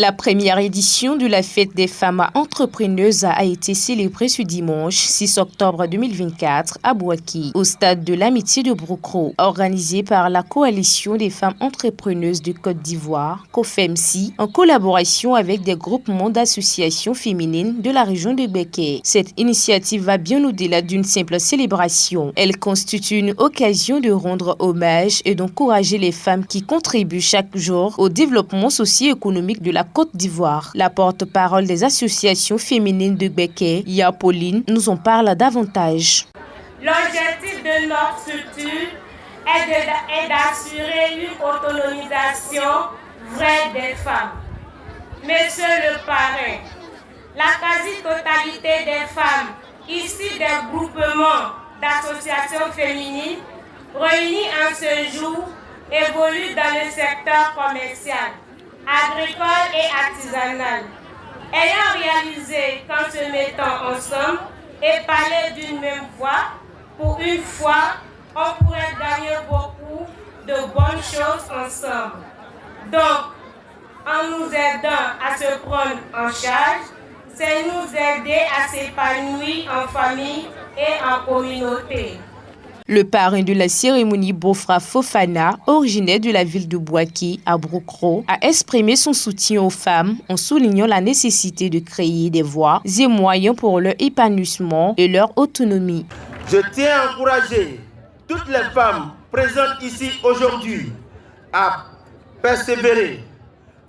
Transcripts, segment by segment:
La première édition de la fête des femmes entrepreneuses a été célébrée ce dimanche 6 octobre 2024 à Bouaké, au stade de l'amitié de Broukro, organisée par la Coalition des femmes entrepreneuses de Côte d'Ivoire, COFEMSI, en collaboration avec des groupements d'associations féminines de la région de Béké. Cette initiative va bien au-delà d'une simple célébration. Elle constitue une occasion de rendre hommage et d'encourager les femmes qui contribuent chaque jour au développement socio-économique de la Côte d'Ivoire. La porte-parole des associations féminines de Béké, Ya Pauline, nous en parle davantage. L'objectif de notre structure est d'assurer une autonomisation vraie des femmes. Monsieur le parrain, la quasi-totalité des femmes issues des groupements d'associations féminines réunies en ce jour évoluent dans le secteur commercial, agricole et artisanal. Ayant réalisé qu'en se mettant ensemble et parler d'une même voix, pour une fois, on pourrait gagner beaucoup de bonnes choses ensemble. Donc, en nous aidant à se prendre en charge, c'est nous aider à s'épanouir en famille et en communauté. Le parrain de la cérémonie, Bofra Fofana, originaire de la ville de Bouaké à Broukro, a exprimé son soutien aux femmes en soulignant la nécessité de créer des voies et moyens pour leur épanouissement et leur autonomie. Je tiens à encourager toutes les femmes présentes ici aujourd'hui à persévérer.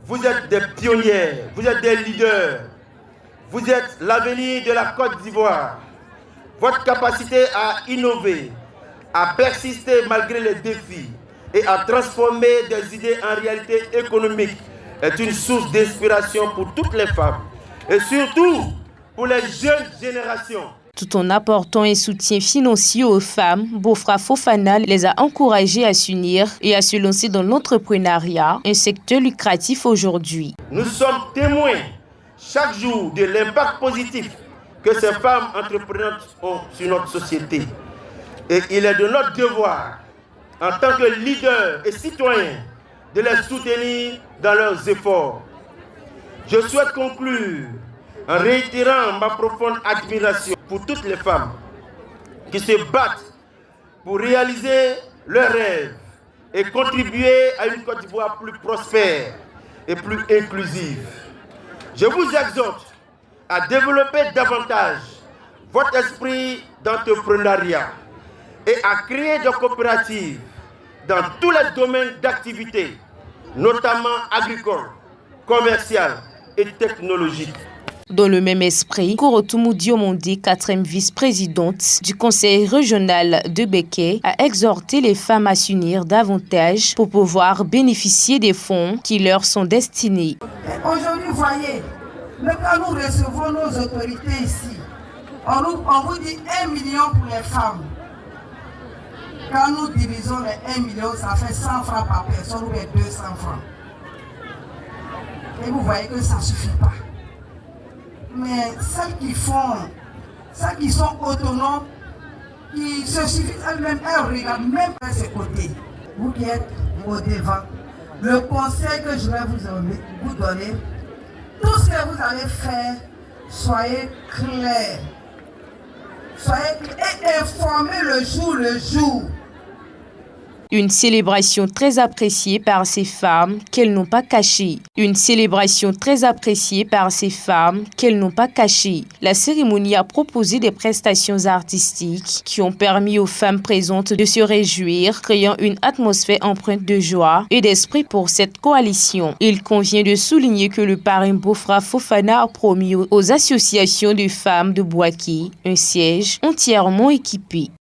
Vous êtes des pionnières, vous êtes des leaders, vous êtes l'avenir de la Côte d'Ivoire. Votre capacité à innover, à persister malgré les défis et à transformer des idées en réalité économique est une source d'inspiration pour toutes les femmes et surtout pour les jeunes générations. Tout en apportant un soutien financier aux femmes, Bofra Fofana les a encouragées à s'unir et à se lancer dans l'entrepreneuriat, un secteur lucratif aujourd'hui. Nous sommes témoins chaque jour de l'impact positif que ces femmes entreprenantes ont sur notre société. Et il est de notre devoir, en tant que leaders et citoyens, de les soutenir dans leurs efforts. Je souhaite conclure en réitérant ma profonde admiration pour toutes les femmes qui se battent pour réaliser leurs rêves et contribuer à une Côte d'Ivoire plus prospère et plus inclusive. Je vous exhorte à développer davantage votre esprit d'entrepreneuriat et à créer des coopératives dans tous les domaines d'activité, notamment agricoles, commerciales et technologiques. Dans le même esprit, Korotoumou Diomondé, 4e vice-présidente du conseil régional de Béké, a exhorté les femmes à s'unir davantage pour pouvoir bénéficier des fonds qui leur sont destinés. Aujourd'hui, vous voyez, même quand nous recevons nos autorités ici, on vous dit 1 million pour les femmes. Quand nous divisons les 1 million, ça fait 100 francs par personne ou les 200 francs. Et vous voyez que ça ne suffit pas. Mais celles qui sont autonomes, qui se suffisent elles-mêmes, elles regardent même à ses côtés. Vous qui êtes au devant, le conseil que je vais vous donner, tout ce que vous allez faire, soyez clairs. Soyez clairs et informez le jour. Une célébration très appréciée par ces femmes qu'elles n'ont pas cachées. Une célébration très appréciée par ces femmes qu'elles n'ont pas cachées. La cérémonie a proposé des prestations artistiques qui ont permis aux femmes présentes de se réjouir, créant une atmosphère empreinte de joie et d'esprit pour cette coalition. Il convient de souligner que le parrain Bofra Fofana a promis aux associations de femmes de Bouaké un siège entièrement équipé.